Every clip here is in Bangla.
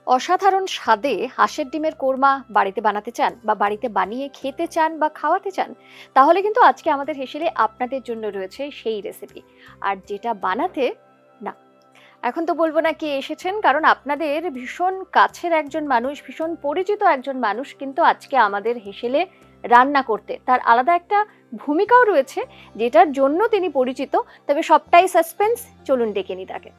অসাধারণ স্বাদে হাঁসের ডিমের কোরমা বাড়িতে বানাতে চান বা বাড়িতে বানিয়ে খেতে চান বা খাওয়াতে চান, তাহলে কিন্তু আজকে আমাদের হেসেলে আপনাদের জন্য রয়েছে সেই রেসিপি। আর যেটা বানাতে না, এখন তো বলবো না কে এসেছেন, কারণ আপনাদের ভীষণ কাছের একজন মানুষ, ভীষণ পরিচিত একজন মানুষ কিন্তু আজকে আমাদের হেসেলে রান্না করতে, তার আলাদা একটা ভূমিকাও রয়েছে যেটার জন্য তিনি পরিচিত। তবে সবটাই সাসপেন্স, চলুন ডেকে নি তাকে।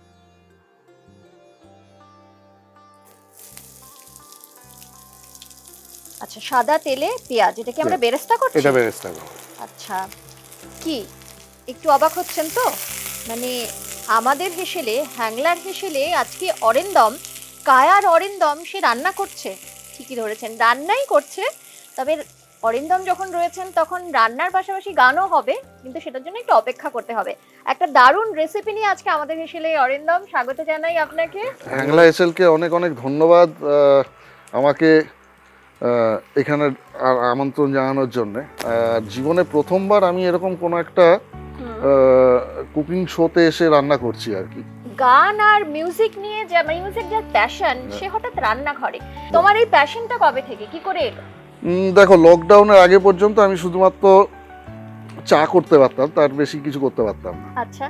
আচ্ছা, সাদা তেলে পেঁয়াজ, এটাকে আমরা বেরেস্তা করছি? এটা বেরেস্তা করব। আচ্ছা, কি একটু অবাক হচ্ছেন তো? মানে আমাদের হেসেলে, হ্যাংলার হেসেলে আজকে অরিন্দম, কায়ার অরিন্দম সে রান্না করছে। ঠিকই ধরেছেন, রান্নাই করছে। তবে অরিন্দম যখন রয়েছেন তখন রান্নার পাশাপাশি গানও হবে, কিন্তু সেটার জন্য একটু অপেক্ষা করতে হবে। একটা দারুণ রেসিপি নিয়ে আজকে আমাদের হেসেলে অরিন্দম, স্বাগত জানাই আপনাকে। হ্যাংলা এসএলকে অনেক অনেক ধন্যবাদ আমাকে এখানে আমন্ত্রণ জানানোর জন্য। জীবনে প্রথমবার আমি এরকম কোনো একটা কুকিং শোতে এসে রান্না করছি আর কি। গান আর মিউজিক নিয়ে, যে মিউজিক যার প্যাশন, সে হঠাৎ রান্না করে। তোমার এই প্যাশনটা কবে থেকে, কি করে এলো? দেখো, লকডাউনের আগে পর্যন্ত আমি শুধুমাত্র চা করতে পারতাম, তার বেশি কিছু করতে পারতাম না। আচ্ছা।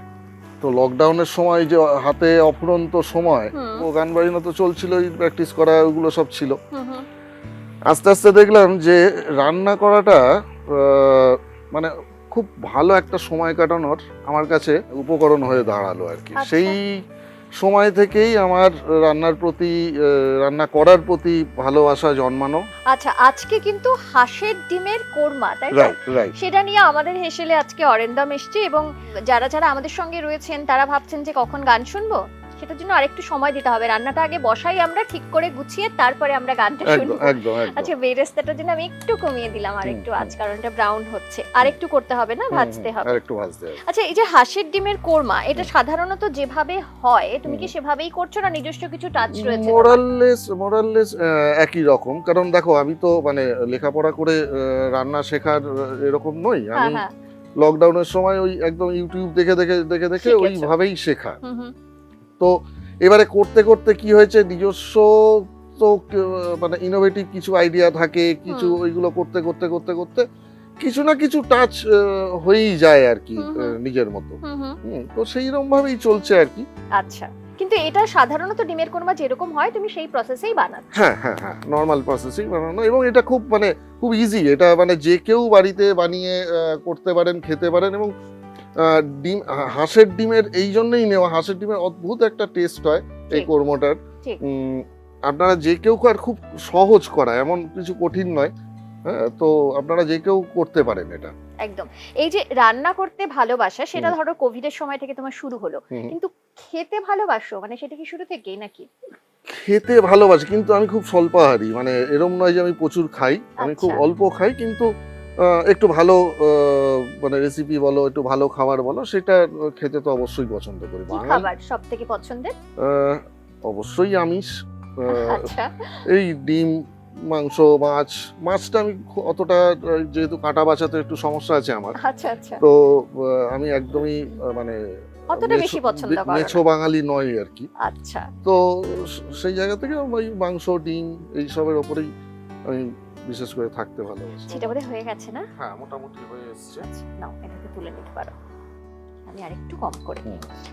তো লকডাউনের সময় যে হাতে অফুরন্ত সময়, ও গান বাজনা তো চলছিলই, প্র্যাকটিস করা ওগুলো সব ছিল। আস্তে আস্তে দেখলাম যে রান্না করাটা মানে খুব ভালো একটা সময় কাটানোর আমার কাছে উপকরণ হয়ে দাঁড়ালো আর কি। সেই সময় থেকেই আমার রান্না করার প্রতি ভালোবাসা জন্মানো। আচ্ছা, আজকে কিন্তু হাঁসের ডিমের কোরমা, তাই তো? সেটা নিয়ে আমাদের হেসেলে আজকে অরিন্দম এসছে, এবং যারা যারা আমাদের সঙ্গে রয়েছেন তারা ভাবছেন যে কখন গান শুনবো। সেটার জন্য আরেকটু সময় দিতে হবে, রান্নাটা আগে বসাই আমরা ঠিক করে গুছিয়ে, তারপরে আমরা গানটা শুনবো। আচ্ছা, বেরেস্তাটার জন্য আমি একটু কমিয়ে দিলাম আর একটু আঁচ, কারণ এটা ব্রাউন হচ্ছে, আর একটু করতে হবে না, ভাজতে হবে। আচ্ছা, এই যে হাঁসের ডিমের কোরমা, এটা সাধারণত যেভাবে হয় তুমি কি সেভাবেই করছো, না নিজস্ব কিছু টাচ রয়েছে? মোরাললেস একই রকম। কারণ দেখো, আমি তো মানে লেখাপড়া করে রান্না শেখার এরকম নই। আমি লকডাউনের সময় ওই একদম ইউটিউব দেখে দেখে দেখে দেখে ওইভাবেই শেখা। তো এবারে করতে করতে কি হয়েছে, নিজস্ব তো মানে ইনোভেটিভ কিছু আইডিয়া থাকে, কিছু ওইগুলো করতে করতে করতে করতে কিছু না কিছু টাচ হয়েই যায় আর কি নিজের মতো। তো সেইরকম ভাবেই চলছে আর কি। আচ্ছা, কিন্তু এটা সাধারণত ডিমের কোরমা যেরকম হয় তুমি সেই প্রসেসেই বানাচ্ছো? হ্যাঁ হ্যাঁ হ্যাঁ, নরমাল প্রসেসিং বানানো, এবং এটা খুব মানে খুব ইজি। এটা মানে যে কেউ বাড়িতে বানিয়ে করতে পারেন, খেতে পারেন। এবং ডিম, হাঁসের ডিমের এই জন্যই নেওয়া, হাঁসের ডিমের অদ্ভুত একটা টেস্ট হয় এই কোরমাটার। আপনারা যে কেউ, আর খুব সহজ করা, এমন কিছু কঠিন নয়। হ্যাঁ, তো আপনারা যে কেউ করতে পারেন এটা। একদম। এই যে রান্না করতে ভালোবাসা, সেটা ধরো কোভিড এর সময় থেকে তোমার শুরু হলো, কিন্তু খেতে ভালোবাসো, মানে সেটা কি শুরু থেকেই নাকি? খেতে ভালোবাসি, কিন্তু আমি খুব স্বল্পাহারী। মানে এরম নয় যে আমি প্রচুর খাই, আমি খুব অল্প খাই। কিন্তু একটু ভালো মানে রেসিপি বলো, একটু ভালো খাবার বলো, সেটা খেতে তো অবশ্যই পছন্দ করি। কি খাবার সবথেকে পছন্দের? অবশ্যই আমিষ। আচ্ছা। এই ডিম, মাংস, মাছটা আমি অতটা, যেহেতু কাটা বাছাতে একটু সমস্যা আছে আমার। আচ্ছা আচ্ছা। তো আমি একদমই মানে অতটা বেশি পছন্দ করো না, মেছো বাঙালি নয় আর কি। আচ্ছা। তো সেই জায়গা থেকে ওই মাংস, ডিম এই সবের উপরেই আমি বিশেষ করে থাকতে ভালোবাসি। সেটা বোধহয় হয়ে গেছে না? হ্যাঁ, মোটামুটি হয়ে এসেছে। আচ্ছা, নাও এটাকে তুলে নিতে পারো, আমি আরেকটু কম করে।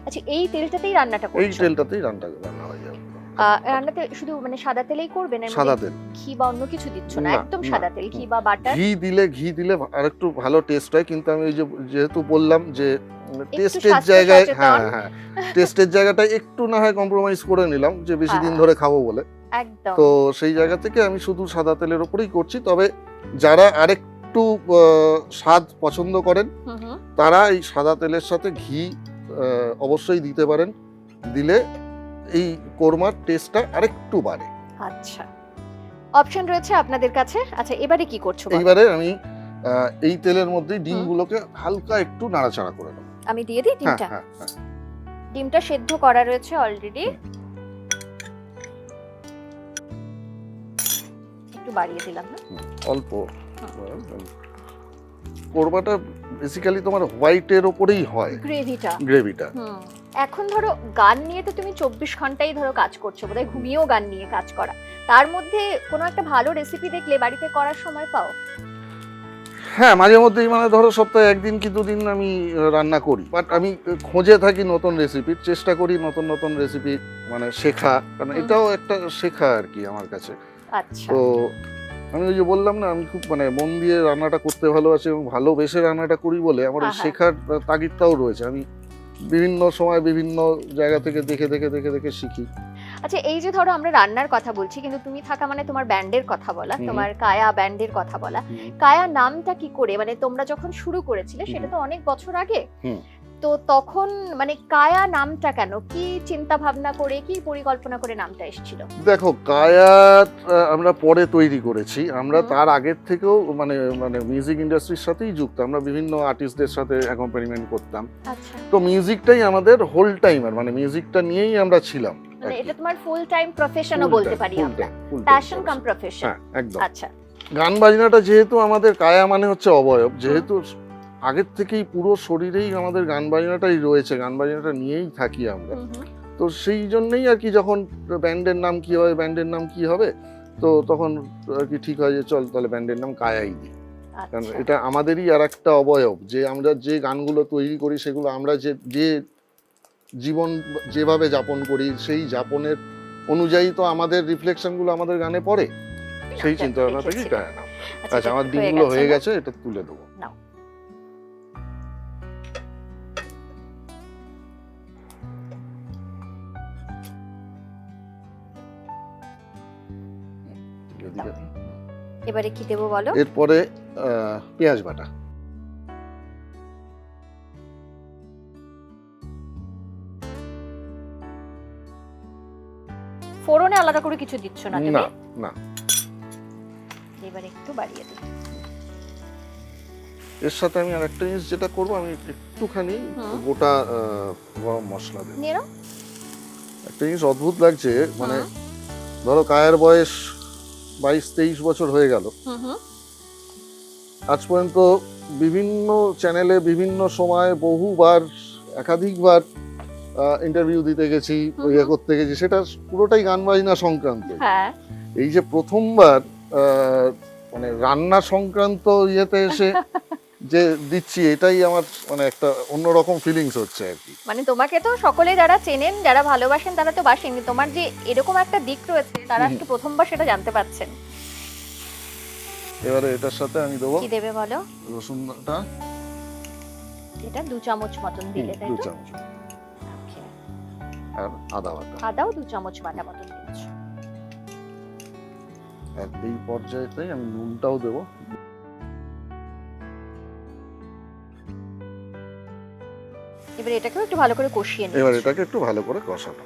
আচ্ছা, এই তেলটাতেই রান্নাটা করছো? এই তেলটাতেই রান্না হয়ে যাবে। রান্নাতে শুধু মানে সাদা তেলেই করবে না? সাদা তেল, ঘি বা অন্য কিছু দিচ্ছ না? একদম সাদা তেল, ঘি বা বাটার? ঘি দিলে আরেকটু ভালো টেস্ট হয়। কিন্তু আমি ওই যেহেতু বললাম যে টেস্টের জায়গায়, হ্যাঁ হ্যাঁ, টেস্টের জায়গাটা একটু না হয় কম্প্রোমাইজ করে নিলাম, যে বেশি দিন ধরে খাবো বলে। একদম। তো সেই জায়গা থেকে আমি শুধু সাদা তেলের উপরেই করছি। তবে যারা আরেকটু স্বাদ পছন্দ করেন, তারা এই সাদা তেলের সাথে ঘি অবশ্যই দিতে পারেন। দিলে এই কোরমার টেস্টটা আরেকটু বাড়ে। আচ্ছা, অপশন রয়েছে আপনাদের কাছে। আচ্ছা, এবারে কি করছো? এইবারে আমি এই তেলের মধ্যে ডিমগুলোকে হালকা একটু নাড়াচাড়া করে দেব। আমি দিয়ে দিই ডিমটা? হ্যাঁ হ্যাঁ। ডিমটা সেদ্ধ করা রয়েছে অলরেডি, একটু বাড়িয়ে দিলাম না, অল্প। কোরমাটা বেসিক্যালি তোমার হোয়াইটের উপরেই হয়, গ্রেভিটা। এখন ধরো গান নিয়ে তো তুমি 24 ঘন্টাই ধরো কাজ করছো, বোধহয় ঘুমিয়েও গান নিয়ে কাজ করা, তার মধ্যে কোনো একটা ভালো রেসিপি দেখলে বাড়িতে করার সময় পাও? হ্যাঁ, মাঝে মধ্যেই মানে ধরো সপ্তাহে একদিন কি দুদিন আমি রান্না করি, বাট আমি খোঁজে থাকি নতুন রেসিপির, চেষ্টা করি নতুন নতুন রেসিপি মানে শেখা, কারণ এটাও একটা শেখা আর কি আমার কাছে। আচ্ছা। তো আমি ওই যে বললাম না, আমি খুব মানে মন দিয়ে রান্নাটা করতে ভালোবাসি এবং ভালোবেসে রান্নাটা করি বলে আমার ওই শেখার তাগিদটাও রয়েছে। আমি বিভিন্ন সময় বিভিন্ন জায়গা থেকে দেখে দেখে দেখে দেখে শিখি। আচ্ছা, এই যে ধরো আমরা রান্নার কথা বলছি, কিন্তু তুমি থাকা মানে তোমার ব্যান্ডের কথা বলা, তোমার কায়া ব্যান্ডের কথা বলা। কায়া নামটা কি করে, মানে তোমরা যখন শুরু করেছিলে সেটা তো অনেক বছর আগে, তো তখন মানে কায়া নামটা কেন, কি চিন্তা ভাবনা করে, কি পরিকল্পনা করে নামটা এসেছিল? দেখো, কায়া আমরা পরে তৈরি করেছি, আমরা তার আগের থেকেও মানে মানে মিউজিক ইন্ডাস্ট্রির সাথেই যুক্ত, আমরা বিভিন্ন আর্টিস্টদের সাথে অ্যাকম্পানিমেন্ট করতাম। আচ্ছা। তো মিউজিকটাই আমাদের হোল টাইমার, মানে মিউজিকটা নিয়েই আমরা ছিলাম, মানে এটা তোমার ফুল টাইম প্রফেশনও বলতে পারি আমরা, প্যাশন কাম প্রফেশন। হ্যাঁ, একদম। আচ্ছা। গান বাজনাটা যেহেতু আমাদের, কায়া মানে হচ্ছে অবয়ব, যেহেতু আগের থেকেই পুরো শরীরেই আমাদের গান বাজনাটাই রয়েছে, গান বাজনাটা নিয়েই থাকি আমরা, তো সেই জন্যই আর কি যখন ব্যান্ডের নাম কি হবে, ব্যান্ডের নাম কি হবে, তো তখন আর কি ঠিক হয় যে চল তাহলে ব্যান্ডের নাম কায়াই দিই। কারণ এটা আমাদেরই আর একটা অবয়ব, যে আমরা যে গানগুলো তৈরি করি সেগুলো আমরা যে জীবন যেভাবে যাপন করি সেই যাপনের অনুযায়ী তো আমাদের রিফ্লেকশনগুলো আমাদের গানে পড়ে, সেই চিন্তা ভাবনা থেকেই কায়া নাম। আচ্ছা, আমার দিনগুলো হয়ে গেছে, এটা তুলে দেবো। এবারে কি দেবো বলো? এরপরে পেঁয়াজ বাটা। ফোড়নে আলাদা করে কিছু দিচ্ছ না তুমি? না না। এবারে একটু বাড়িয়ে দিই। এর সাথে আমি আর একটা জিনিস যেটা করব, আমি একটুখানি গোটা গরম মশলা দেব। নিয়ে নাও। একটা জিনিস অদ্ভুত লাগছে, মানে ধরো কায়ের বয়স 22-23 বছর হয়ে গেল, আজ পর্যন্ত বিভিন্ন চ্যানেলে বিভিন্ন সময় বহুবার একাধিকবার ইন্টারভিউ দিতে গেছি, ইয়ে করতে গেছি, সেটা পুরোটাই গান বাজনা সংক্রান্ত। এই যে প্রথমবার মানে রান্না সংক্রান্ত ইয়েতে এসে যে দিচ্ছি, এটাই আমার মানে একটা অন্যরকম ফিলিংস হচ্ছে আর কি। মানে তোমাকে তো সকলে যারা চেনেন, যারা ভালোবাসেন, তারা তো বাসেন, তোমার যে এরকম একটা দিক রয়েছে তারা আজকে প্রথমবার সেটা জানতে পারছেন। এবারে এটার সাথে আমি দেবো, কি দেবে বলো? রসুনটা এটা 2 চামচ মতন দিলে, তাই তো? 2 চামচ। আর আদা বাটা, আদাও 2 চামচ বাটা মতন দিচ্ছ। আর এই পর্যায়েতেই আমি নুনটাও দেবো। এবারে এটাকেও একটু ভালো করে কষিয়ে নিই। এবার এটাকে একটু ভালো করে কষানো।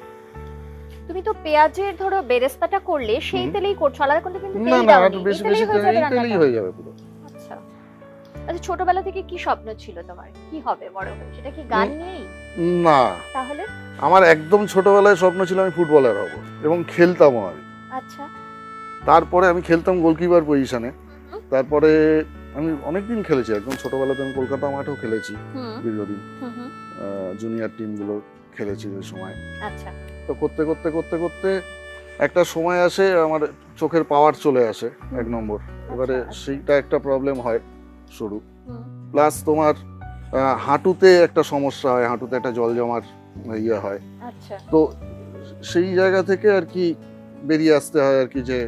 তুমি তো পেঁয়াজের ধরো বেরেস্তাটা করলে সেই তেলেই করছো, আলাদা করে কিন্তু তেল না না, দাওনি, একটু বেশি বেশি তেলেই হয়ে যাবে পুরো। আচ্ছা। আচ্ছা, ছোটবেলা থেকে কি স্বপ্ন ছিল তোমার, কি হবে বড় হয়ে? সেটা কি গান নিয়েই? না, তাহলে আমার একদম ছোটবেলায় স্বপ্ন ছিল আমি ফুটবলার হব এবং খেলতামও আমি। আচ্ছা। তারপরে আমি খেলতাম গোলকিপার পজিশনে, তারপরে আমি অনেকদিন খেলেছি, একদম ছোটবেলাতে আমি কলকাতা মাঠেও খেলেছি দীর্ঘদিন, জুনিয়র টিমগুলো খেলেছি ওই সময়। আচ্ছা। তো করতে করতে করতে করতে একটা সময় আসে আমার চোখের পাওয়ার চলে আসে 1 নম্বর, এবারে সেইটা একটা প্রবলেম হয় শুরু, প্লাস তোমার হাঁটুতে একটা সমস্যা হয়, হাঁটুতে একটা জল জমার ইয়ে হয়। আচ্ছা। তো সেই জায়গা থেকে আর কি বেরিয়ে আসতে হয় আর কি, যে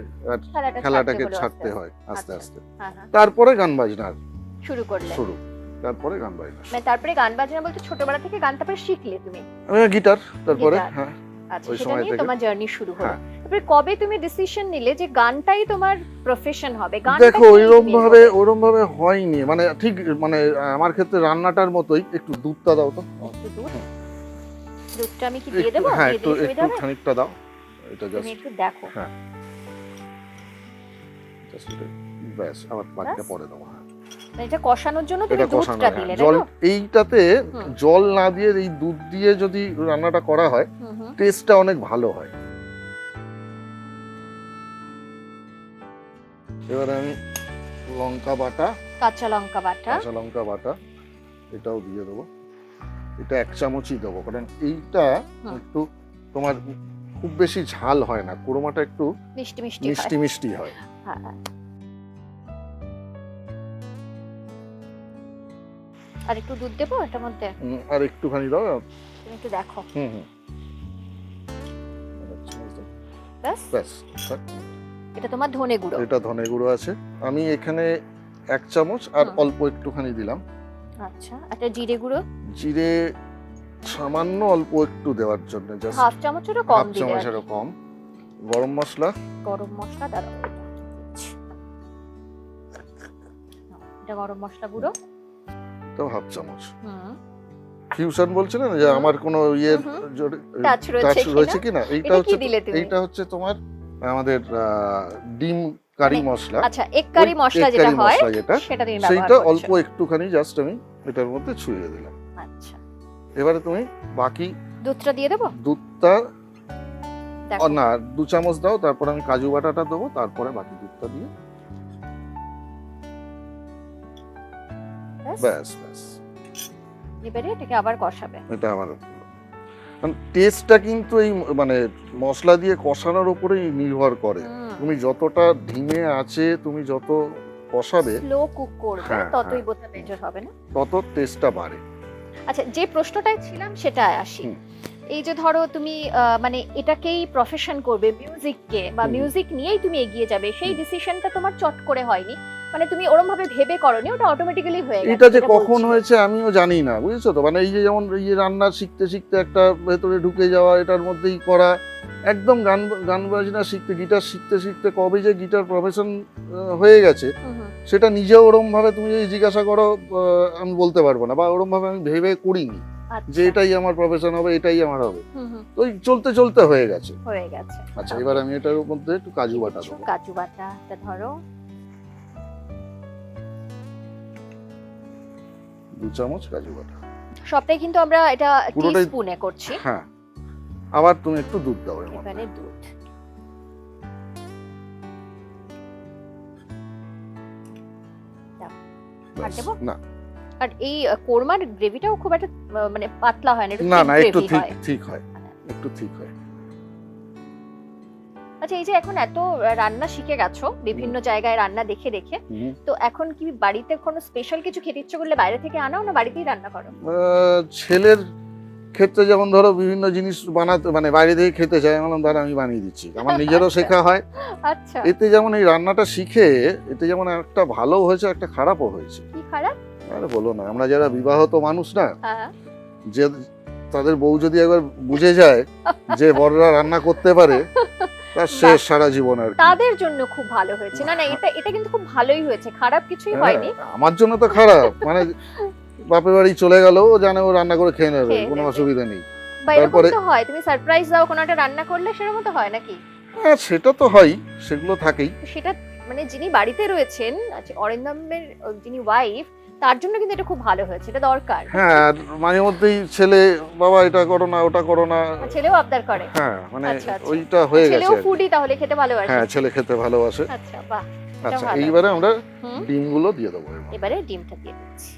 খেলাটাকে ছাড়তে হয় আস্তে আস্তে। তারপরে গান বাজনা শুরু করলে? তারপরে গান বাজনা। মানে তারপরে গান বাজনা বলতে ছোটবেলা থেকে গান তারপরে শিখলে তুমি? আমি গিটার, তারপরে হ্যাঁ। আচ্ছা, সেটা নিয়ে তোমার জার্নি শুরু হলো। তারপরে কবে তুমি ডিসিশন নিলে যে গানটাই তোমার প্রফেশন হবে? গানটা দেখো, ওইরকম ভাবে হয়নি, মানে ঠিক মানে আমার ক্ষেত্রে রান্নাটার মতোই। একটু দুধটা দাও তো। একটু দুধটা আমি কি দিয়ে দেব? হ্যাঁ, একটু খানিকটা দাও। এটা জাস্ট একটু দেখো। হ্যাঁ, জাস্ট ব্যাস, আবার বাকিটা পরে দাও। এটা কষানোর জন্য তুমি দুধটা দিলে, জল এইটাতে জল না দিয়ে এই দুধ দিয়ে যদি রান্নাটা করা হয়, টেস্টটা অনেক ভালো হয়। এবারে আমি লঙ্কা বাটা, কাঁচা লঙ্কা বাটা এটাও দিয়ে দেবো। এটা 1 চামচই দেবো, কারণ এইটা একটু তোমার খুব বেশি ঝাল হয় না, কোরমাটা একটু মিষ্টি মিষ্টি মিষ্টি হয়। হ্যাঁ, আর একটু দুধ দেবো এটার মধ্যে, আর একটুখানি দাও, তুমি একটু দেখো। ব্যাস, ব্যাস। এটা তোমার ধনে গুঁড়ো, এটা ধনে গুঁড়ো আছে, আমি এখানে 1 চামচ আর অল্প একটুখানি দিলাম। আচ্ছা, একটা জিরে গুঁড়ো, জিরে সামান্য অল্প একটু দেওয়ার জন্য, জাস্ট হাফ চামচেরও কম দিলে, হাফ চামচেরও কম। গরম মশলা, দাঁড়াও, এটা গরম মশলা গুঁড়ো, তো হাফ চামচ। ফিউশন বলছিলেন যে আমার কোনো টাচ রয়েছে কিনা, এইটা হচ্ছে তোমার আমাদের ডিম কারি মশলা। আচ্ছা, এক কারি মশলা যেটা হয় সেটা তুমি ব্যবহার করছো, সেটা অল্প একটুখানি জাস্ট আমি এটার মধ্যে ছুঁয়ে দিলাম। আচ্ছা, এবারে তুমি বাকি দুধটা দিয়ে দেবো, দুধটা না 2 চামচ দাও, তারপর আমি কাজু বাটাটা দেবো, তারপরে বাকি দুধটা দিয়ে ব্যাস ব্যাস। এবারে এটাকে আবার কষাবে, এটা আবার টেস্টটা কিন্তু এই মানে মশলা দিয়ে কষানোর উপরেই নির্ভর করে। তুমি যতটা ধিমে আছে, তুমি যত কষাবে, স্লো কুক করবে, ততই বোধহয় বেটার হবে না, তত টেস্টটা বাড়ে। আচ্ছা, যে প্রশ্নটায় ছিলাম সেটাই আসি। এই যে ধরো তুমি মানে এটাকেই প্রফেশন করবে, মিউজিককে বা মিউজিক নিয়েই তুমি এগিয়ে যাবে, সেই ডিসিশনটা তোমার চট করে হয়নি, মানে তুমি ওরকম ভাবে ভেবে করনি, ওটা অটোমেটিক্যালি হয়ে গেছে। এটা যে কখন হয়েছে আমিও জানি না, বুঝেছো তো, মানে এই যে যেমন এই যে রান্না শিখতে শিখতে একটা ভেতরে ঢুকে যাওয়া, এটার মধ্যেই করা, একদম গান বাজনা শিখতে, গিটার শিখতে শিখতে কবে যে গিটার প্রফেশন হয়ে গেছে, সেটা নিজেও ওরম ভাবে তুমি যদি জিজ্ঞাসা করো আমি বলতে পারবো না, বা ওরম ভাবে আমি ভেবে করিনি যে এটাই আমার প্রফেশন হবে, এটাই আমার হবে, তো চলতে চলতে হয়ে গেছে। আচ্ছা, এবার আমি এটার মধ্যে একটু কাজু বাটা দেবো, কাজু বাটাটা ধরো 2 চামচ কাজু বাটা, সবটাই কিন্তু আমরা এটা টিস্পুনে করছি। হ্যাঁ, আবার তুমি একটু দুধ দাও এর মধ্যে, এবারে দুধ আর দেবো না। আর এই কোরমার গ্রেভিটাও খুব একটা মানে পাতলা হয় না, একটু ঠিক হয়, একটু ঠিক হয়। আচ্ছা, এই যে এখন এত রান্না শিখে গেছো, বিভিন্ন জায়গায় রান্না দেখে দেখে, তো এখন কি বাড়িতে কোনো স্পেশাল কিছু খেতে ইচ্ছে করলে বাইরে থেকে আনাও না বাড়িতেই রান্না করো? ছেলের ক্ষেত্রে যেমন ধরো বিভিন্ন জিনিস বানাতে, মানে বাইরে থেকে খেতে চাই, আমি বানিয়ে দিচ্ছি, আমার নিজেরও শেখা হয়। আচ্ছা, এতে যেমন এই রান্নাটা শিখে এতে যেমন একটা ভালো হয়েছে, একটা খারাপও হয়েছে। কি খারাপ? আরে বলো না, আমরা যারা বিবাহিত মানুষ না, যে তাদের বউ যদি একবার বুঝে যায় যে বড়রা রান্না করতে পারে, তার শেষ সারা জীবন আর তাদের জন্য খুব ভালো হয়েছে। না এটা কিন্তু খুব ভালোই হয়েছে, খারাপ কিছুই হয়নি। আমার জন্য তো খারাপ, মানে বাপের বাড়ি চলে গেল, ও জানে ও রান্না করে খেয়ে নেবে, কোনো অসুবিধা নেই। তারপরে তো হয় তুমি সারপ্রাইজ দাও কোনো একটা রান্না করলে, সেরকম তো হয় নাকি? হ্যাঁ, সেটা তো হয়, সেগুলো থাকেই। সেটা মানে যিনি বাড়িতে রয়েছেন, আচ্ছা অরিন্দমের যিনি ওয়াইফ, তার জন্য কিন্তু এটা খুব ভালো হয়েছে, এটা দরকার। হ্যাঁ, মাঝে মধ্যেই ছেলে বাবা এটা করো না, ওটা করো না, ছেলেও আবদার করে। হ্যাঁ, মানে ওইটা হয়ে গেছে। ছেলেও ফুডি, তাহলে খেতে ভালোবাসে। হ্যাঁ, ছেলে খেতে ভালোবাসে। আচ্ছা, বাহ। আচ্ছা, এইবারে আমরা ডিমগুলো দিয়ে দেবো। এবারে ডিমটা দিয়ে দিচ্ছি।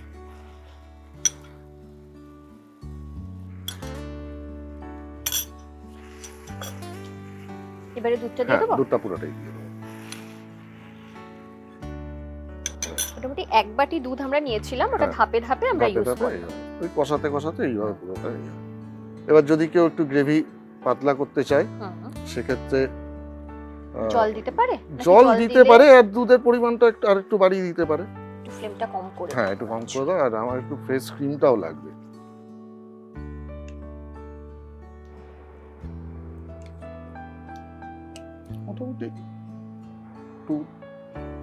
এবারে দুধটা দিয়ে দেবো, দুধটা পুরোটাই দিয়ে দেবো। মোটামুটি 1 বাটি দুধ আমরা নিয়েছিলাম, ওটা ধাপে ধাপে আমরা ইউজ করব। ওই কষাতে কষাতে এইভাবে পুরোটা। এবার যদি কেউ একটু গ্রেভি পাতলা করতে চায়, সেক্ষেত্রে জল দিতে পারে, আর দুধের পরিমাণটা একটু বাড়িয়ে দিতে পারে, একটু ফ্লেমটা কম করে। হ্যাঁ, একটু কম করে দাও। আর আমার একটু ফ্রেশ ক্রিমটাও লাগবে। মোটামুটি 2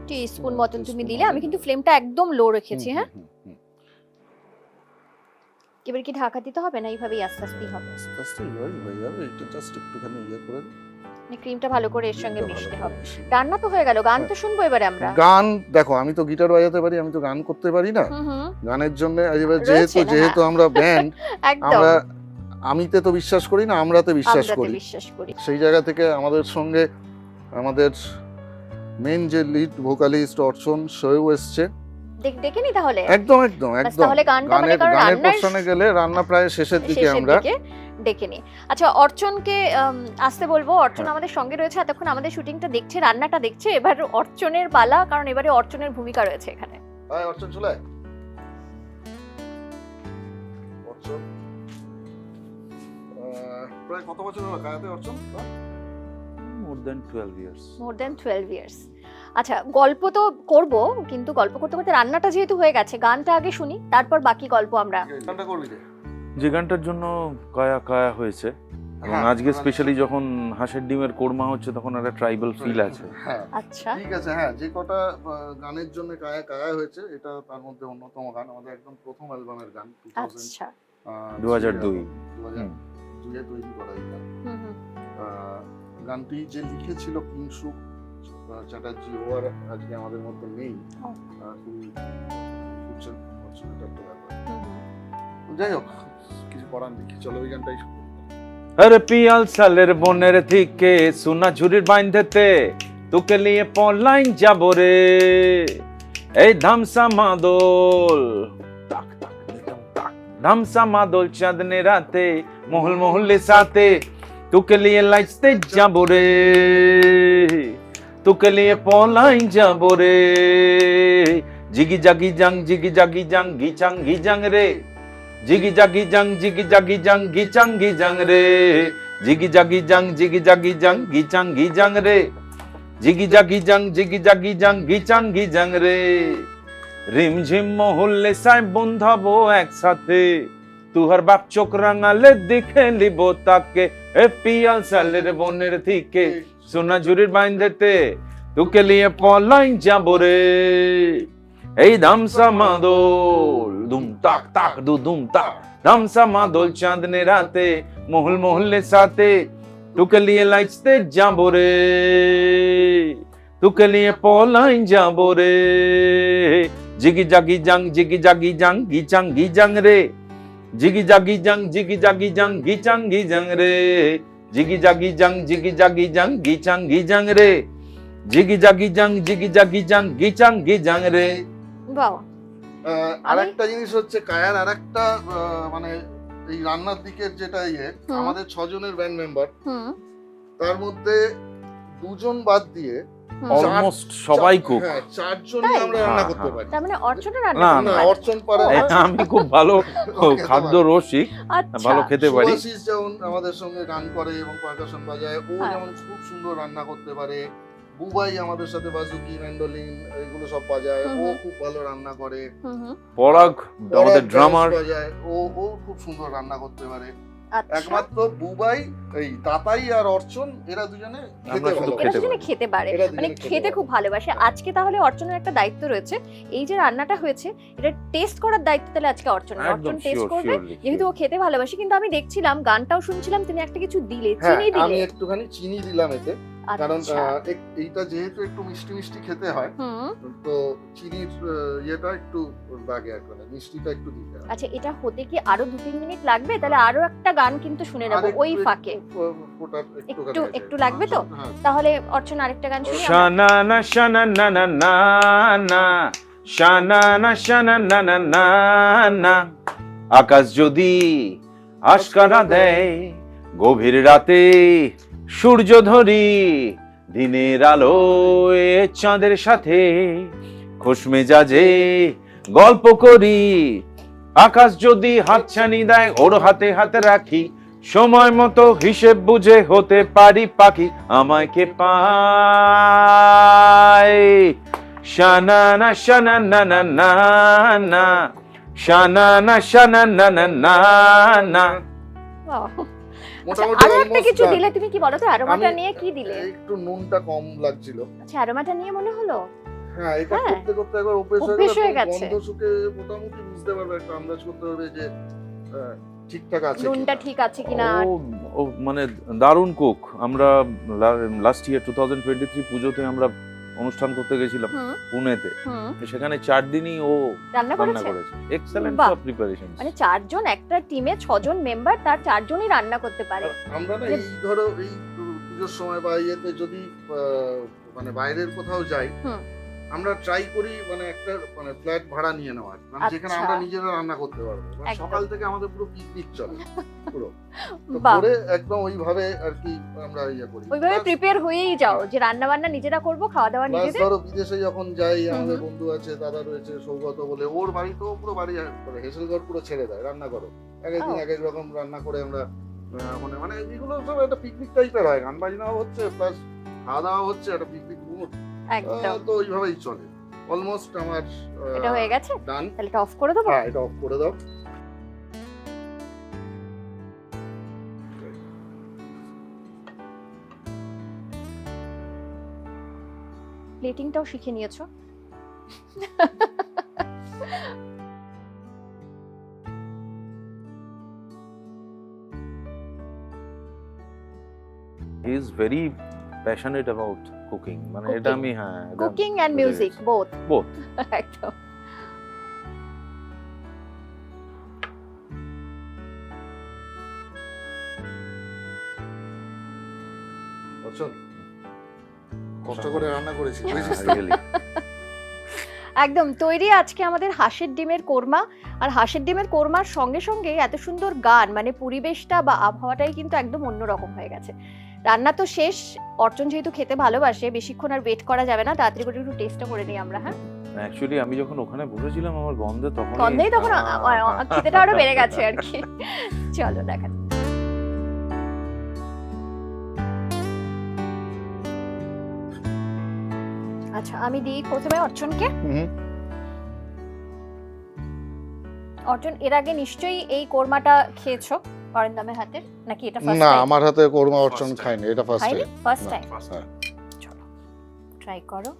টিস্পুন মতন তুমি দিলে, আমি কিন্তু ফ্লেমটা একদম লো রেখেছি। হ্যাঁ, এবার কি ঢাকা দিতে হবে না এইভাবেই আস্তে আস্তেই হবে? আস্তে আস্তে হয়ে যাবে, এটা জাস্ট একটুখানি করে মানে ক্রিমটা ভালো করে এর সঙ্গে মিশতে হবে। রান্না তো হয়ে গেল, গান তো শুনবো এবারে আমরা। গান দেখো, আমি তো গিটার বাজাতে পারি, আমি তো গান করতে পারি না। গানের জন্য যেহেতু আমরা ব্যান্ড, আমরা আমিতে তো বিশ্বাস করি না, আমরাতে বিশ্বাস করি। সেই জায়গা থেকে আমাদের সঙ্গে আমাদের মেন যে লিড ভোকালিস্ট অর্চন সেও এসছে, দেখে নি তাহলে? একদম একদম একদম। তাহলে গানটা মানে কারণ গানের রান্নার পোরশনে গেলে রান্না প্রায় শেষের দিকে আমরা ডেকে নি। আচ্ছা, অর্চনকে আসতে বলবো। অর্চন আমাদের সঙ্গে রয়েছে, এতক্ষণ আমাদের শুটিংটা দেখছে, রান্নাটা দেখছে। এবার অর্চনের পালা, কারণ এবারে অর্চনের ভূমিকা রয়েছে এখানে। হাই অর্চন, চলে আয়। অর্চন প্রায় কত বছর হলো কায়াতে অর্চন? More than 12 years. More than 12 years. আচ্ছা, গল্প তো করব, কিন্তু গল্প করতে করতে রান্নাটা যেহেতু হয়ে গেছে, গানটা আগে শুনি, তারপর বাকি গল্প আমরা। গানটা করবি যে? যে গানটার জন্য কায়া কায়া হয়েছে, এবং আজকে স্পেশালি যখন হাঁসের ডিমের কোরমা হচ্ছে তখন একটা ট্রাইবাল ফিল আছে। হ্যাঁ আচ্ছা, ঠিক আছে। হ্যাঁ, যে কটা গানের জন্য কায়া কায়া হয়েছে, এটা তার মধ্যে অন্যতম গান, আমাদের একদম প্রথম অ্যালবামের গান। আচ্ছা। 2002 2002 তৈরি করা এই গান। হুম হুম। গানটি যে লিখেছিল কিংসু চ্যাটার্জি, ও আর আজকে আমাদের মধ্যে নেই। খুবই একটা ব্যাপার। যাই হোক, কিছু করার নেই, চলো ওই গানটাই শুনি। আরে পিয়াল সালের বনের থেকে সোনা ঝুরির বাইন্ধেতে তোকে নিয়ে পলাইন যাব রে, এই ধামসা মাদল তাক তাক দিতাম তাক, ধামসা মাদল চাঁদনে রাতে মহল মহল্লে সাথে তোকে নিয়ে লাইতে যাব রে, তোকে নিয়ে পলাইন যাব রে, জিগি জাগি জাং জিগি জাগি জাং গিচাং গিজাং রে, জিগি জাগি জাং জিগি জাগি জাং গিচাং গিজাং রে, জিগি জাগি জাং জিগি জাগি জাং গিচাং গিজাং রে, জিগি জাগি জাং জিগি জাগি জাং গিচাং গিজাং রে, রিমঝিম মহল্লে সাই বন্ধাবো একসাথে, তুহার বাপ চোখ রাঙালে দেখে লিব তাকে, এ পিয়াল সালের বনের থেকে সোনা ঝুরির বাইন্ধেতে তোকে নিয়ে পলাইন যাব রে, এই ধামসা মাদল দুম তাক তাক দু দুম তাক, ধামসা মাদল চাঁদনে রাতে মহল মহল্লে সাথে তোকে নিয়ে লাইতে যাব রে, তোকে নিয়ে পলাইন যাব রে, জিগি জাগি জাং জিগি জাগি জাং গিচাং গিজাং রে, জিগি জাগি জাং জিগি জাগি জাং গিচাং গিজাং রে, জিগি জাগি জাং জিগি জাগি জাং গিচাং গিজাং রে, জিগি জাগি জাং জিগি জাগি জাং গিচাং গিজাং রে। বাহ। আরেকটা জিনিস হচ্ছে কায়ার আরেকটা মানে এই রান্নার দিকের যেটা আমাদের 6 জনের ব্যান্ড মেম্বার, তার মধ্যে 2 জন বাদ দিয়ে অলমোস্ট সবাই কুক। হ্যাঁ, 4 জনই আমরা রান্না করতে পারি। তার মানে অর্চনও না, রান্না করতে না, পারে? অর্চন পারে। আমি খুব ভালো খাদ্য রসিক, আচ্ছা। ভালো খেতে পারি। সুভাশিস যেমন আমাদের সঙ্গে গান করে এবং পারকাশন বাজায়, ও যেমন খুব সুন্দর রান্না করতে পারে। বুবাই আমাদের সাথে বাজুকি ম্যান্ডোলিন এগুলো সব বাজায়, ও খুব ভালো রান্না করে। পরাগ আমাদের ড্রামার বাজায়, ও খুব সুন্দর রান্না করতে পারে। আচ্ছা। একমাত্র বুবাই, এই তাতাই আর অর্চন, এরা দুজনে খেতে ভালো। এরা দুজনে খেতে পারে, এরা দুজনে মানে খেতে খুব ভালোবাসে। আজকে তাহলে অর্চনের একটা দায়িত্ব রয়েছে, এই যে রান্নাটা হয়েছে এটা টেস্ট করার দায়িত্ব তাহলে আজকে অর্চনের। অর্চন টেস্ট করবে, যেহেতু ও খেতে ভালোবাসে। কিন্তু আমি দেখছিলাম, গানটাও শুনছিলাম, তুমি একটা কিছু দিলে, চিনি দিলে। আমি একটুখানি চিনি দিলাম এতে, কারণ আচ্ছা। এইটা যেহেতু একটু মিষ্টি মিষ্টি খেতে হয়, তো চিনির ইয়েটা একটু লাগে, এখন মিষ্টিটা একটু দিতে হয়। আচ্ছা, এটা হতে কি আরো 2-3 মিনিট লাগবে? তাহলে আরো একটা গান কিন্তু শুনে নেবো ওই ফাঁকে। একটু একটু লাগবে তো? তাহলে অর্চন আরেকটা গান শুনি আমরা। শানা না শানা না না না না, শানা না শানা না না না না, আকাশ যদি আশকারা দেয় গভীর রাতে, সূর্য ধরি দিনের আলোয় চাঁদের সাথে, খোশ মেজাজে গল্প করি, আকাশ যদি হাতছানি দেয় ওর হাতে হাতে রাখি, সময় মতো হিসেব বুঝে হতে পারি পাখি, আমায় কে পায়, শানা না শানা না না না না, শানা না শানা না না না না। মোটামুটি আরো একটা কিছু দিলে, তুমি কি বলো তো, অ্যারোমাটা নিয়ে কি দিলে? একটু নুনটা কম লাগছিল। আচ্ছা, অ্যারোমাটা নিয়ে মনে হলো। হ্যাঁ, এটা করতে করতে একবার অভ্যেস হয়ে গেছে। গন্ধ শুকে মোটামুটি বুঝতে পারবে, একটা আন্দাজ করতে পারবে যে ঠিকঠাক আছে, নুনটা ঠিক আছে কিনা। ও মানে দারুণ কুক। আমরা লাস্ট ইয়ার 2023 পুজোতে আমরা অনুষ্ঠান করতে গেছিলাম পুনেতে, সেখানে 4 দিনই ও রান্না করেছে। এক্সেলেন্ট সব প্রিপারেশন। মানে 4 জন একটা টিমে 6 জন মেম্বার, তার 4 জনই রান্না করতে পারে। আমরা না এই ধরো এই পুজোর সময় বা ইয়েতে যদি মানে বাইরের কোথাও যাই, আমরা ট্রাই করি মানে একটা মানে ফ্ল্যাট ভাড়া নিয়ে নেওয়ার, মানে যেখানে আচ্ছা। আমরা নিজেরা রান্না করতে পারবো, মানে একদম। সকাল থেকে আমাদের পুরো পিকনিক চলে পুরো, তো বাহ। করে একদম ওইভাবে আর কি আমরা ইয়ে করি। ওইভাবে প্রিপেয়ার হয়েই যাও যে রান্না বান্না নিজেরা করব, খাওয়া দাওয়া প্লাস নিজেদের। ধরো বিদেশে যখন যাই, হুম আমাদের হুম। বন্ধু আছে, দাদা রয়েছে সৌগত বলে, ওর বাড়িতেও পুরো বাড়ি মানে হেসেলঘর পুরো ছেড়ে দেয় রান্না করো, এক একদিন ও। এক এক রকম রান্না করে আমরা মানে মানে এগুলো সব একটা পিকনিক টাইপের হয়, গান বাজনাও হচ্ছে প্লাস খাওয়া দাওয়া হচ্ছে, একটা পিকনিক মুড, একদম। তো ওইভাবেই চলে। অলমোস্ট আমার এটা হয়ে গেছে, ডান। তাহলে এটা অফ করে দেবো। হ্যাঁ, এটা অফ করে দাও। প্লেটিংটাও শিখে নিয়েছো। He is very passionate about cooking, মানে এটা Cooking. আমি হ্যাঁ cooking and music both. Both. একদম। অর্চন, কষ্ট করে রান্না করেছি, বুঝেছিস তো? রিয়েলি একদম তৈরি আজকে আমাদের হাঁসের ডিমের কোরমা। আর হাঁসের ডিমের কোরমার সঙ্গে সঙ্গে এত সুন্দর গান, মানে পরিবেশটা বা আবহাওয়াটাই কিন্তু একদম অন্যরকম হয়ে গেছে। রান্না তো শেষ, অর্চন যেহেতু খেতে ভালোবাসে, বেশিক্ষণ আর ওয়েট করা যাবে না, তাড়াতাড়ি করে একটু টেস্টটা করে নিই আমরা। হ্যাঁ, অ্যাকচুয়ালি আমি যখন ওখানে বসেছিলাম আমার গন্ধে তখন গন্ধেই তখন খেতেটা আরো বেড়ে গেছে আর কি। চলো দেখা যাক। আচ্ছা, আমি দিই প্রথমে অর্চনকে। হুম। অর্জুন, এর আগে নিশ্চয়ই এই কোরমাটা খেয়েছো অরিন্দমের হাতের, নাকি এটা ফার্স্ট না, টাইম? আমার হাতে কোরমা অর্চন First time. খাইনি, এটা ফার্স্ট খাইনি, টাইম। ফার্স্ট না, টাইম। হ্যাঁ। চলো ট্রাই করো।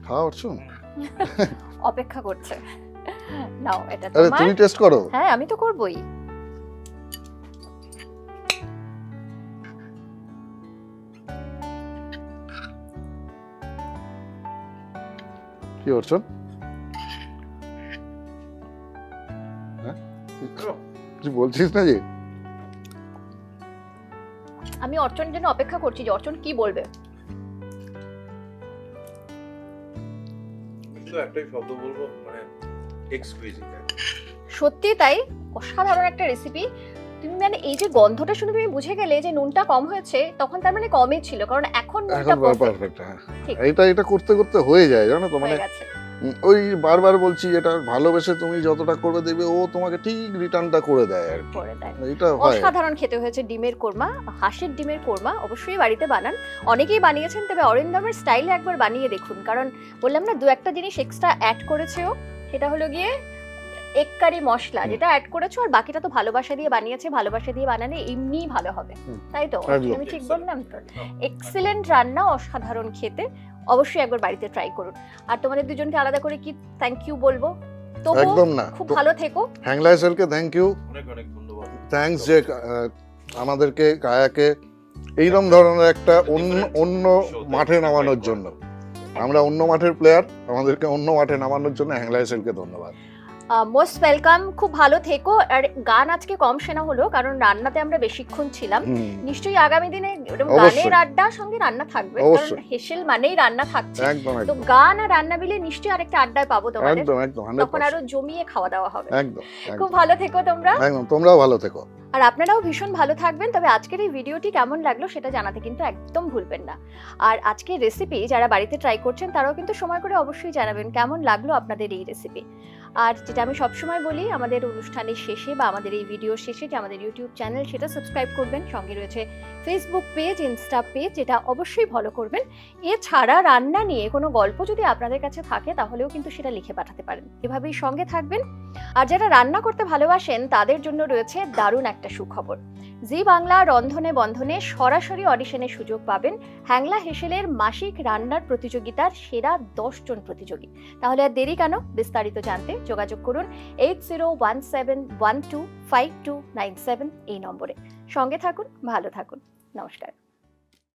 খাও অর্চন। অপেক্ষা করছে। নাও এটা আরে তোমার। তুমি টেস্ট করো। হ্যাঁ, আমি তো করবই। কি অর্চন? হ্যাঁ, তুই বলছিস না যে? আমি অর্চনের জন্য অপেক্ষা করছি যে অর্চন কি বলবে। কিন্তু একটাই শব্দ বলবো, মানে এক্সকুইজিট। সত্যি তাই, অসাধারণ একটা রেসিপি। তুমি মানে এই যে গন্ধটা শুনে তুমি বুঝে গেলে যে নুনটা কম হয়েছে, তখন তার মানে কমই ছিল, কারণ এখন নুনটা এখন পারফেক্ট পারফেক্ট। হ্যাঁ, ঠিক। এটা করতে করতে হয়ে যায়, জানো তো, মানে হয়ে গেছে। ওই বারবার বলছি, এটা ভালোবেসে তুমি যতটা করবে দেখবে ও তোমাকে ঠিক রিটার্নটা করে দেয় আর কি। করে দেয়। এটা হয়। অসাধারণ খেতে হয়েছে ডিমের কোরমা, হাঁসের ডিমের কোরমা। অবশ্যই বাড়িতে বানান, অনেকেই বানিয়েছেন, তবে অরিন্দমের স্টাইলে একবার বানিয়ে দেখুন, কারণ বললাম না দু একটা জিনিস এক্সট্রা অ্যাড করেছে ও, সেটা হলো গিয়ে এক কারি মশলা, যেটা অ্যাড করেছো, আর বাকিটা তো ভালোবাসা দিয়ে বানিয়েছে। ভালোবাসা দিয়ে বানালে এমনিই ভালো হবে, তাই তো? একদম। আমি ঠিক বললাম তো? এক্সিলেন্ট রান্না, অসাধারণ খেতে। অবশ্যই একবার বাড়িতে ট্রাই করুন। আর তোমাদের দুজনকে আলাদা করে কি থ্যাংক ইউ বলবো? তবু একদম না, খুব ভালো থেকো। হ্যাংলাই সেলকে থ্যাংক ইউ, অনেক অনেক ধন্যবাদ। থ্যাঙ্কস যে আমাদেরকে কায়াকে এইরকম ধরনের একটা অন্য মাঠে নামানোর জন্য। আমরা অন্য মাঠের প্লেয়ার, আমাদেরকে অন্য মাঠে নামানোর জন্য হ্যাংলাই সেলকে ধন্যবাদ। মোস্ট ওয়েলকাম, খুব ভালো থেকো। আর গান আজকে কম শোনা হলো, কারণ রান্নাতে আমরা বেশিক্ষণ ছিলাম। নিশ্চয়ই আগামী দিনে এরকম অবশ্যই। গানের আড্ডা সঙ্গে রান্না থাকবে, কারণ অবশ্যই। হেসেল মানেই রান্না থাকছে। একদম তো একদম গান আর রান্না মিলে নিশ্চয়ই আরেকটা আড্ডায় পাবো তোমাদের, একদম একদম তখন আরো জমিয়ে খাওয়া দাওয়া হবে। একদম খুব ভালো থেকো তোমরা, একদম, তোমরাও ভালো থেকো। আর আপনারাও ভীষণ ভালো থাকবেন। তবে আজকের এই ভিডিওটি কেমন লাগলো সেটা জানাতে কিন্তু একদম ভুলবেন না। আর আজকের রেসিপি যারা বাড়িতে ট্রাই করছেন তারাও কিন্তু সময় করে অবশ্যই জানাবেন কেমন লাগলো আপনাদের এই রেসিপি। আর যেটা আমি সবসময় বলি, আমাদের অনুষ্ঠানের শেষে বা আমাদের এই ভিডিওর শেষে যে আমাদের ইউটিউব চ্যানেল, সেটা সাবস্ক্রাইব করবেন। সঙ্গে রয়েছে ফেসবুক পেজ, ইনস্টা পেজ, যেটা অবশ্যই ফলো করবেন। এছাড়া রান্না নিয়ে কোনো গল্প যদি আপনাদের কাছে থাকে তাহলেও কিন্তু সেটা লিখে পাঠাতে পারেন। এভাবেই সঙ্গে থাকবেন। আর যারা রান্না করতে ভালোবাসেন তাদের জন্য রয়েছে দারুণ একটা সুখবর। জি বাংলা রন্ধনে বন্ধনে সরাসরি অডিশনের সুযোগ পাবেন হ্যাংলা হেসেলের মাসিক রান্নার প্রতিযোগিতার সেরা 10 জন প্রতিযোগী। তাহলে আর দেরি কেন? বিস্তারিত জানতে যোগাযোগ করুন 8017125297 এই নম্বরে। সঙ্গে থাকুন, ভালো থাকুন, নমস্কার।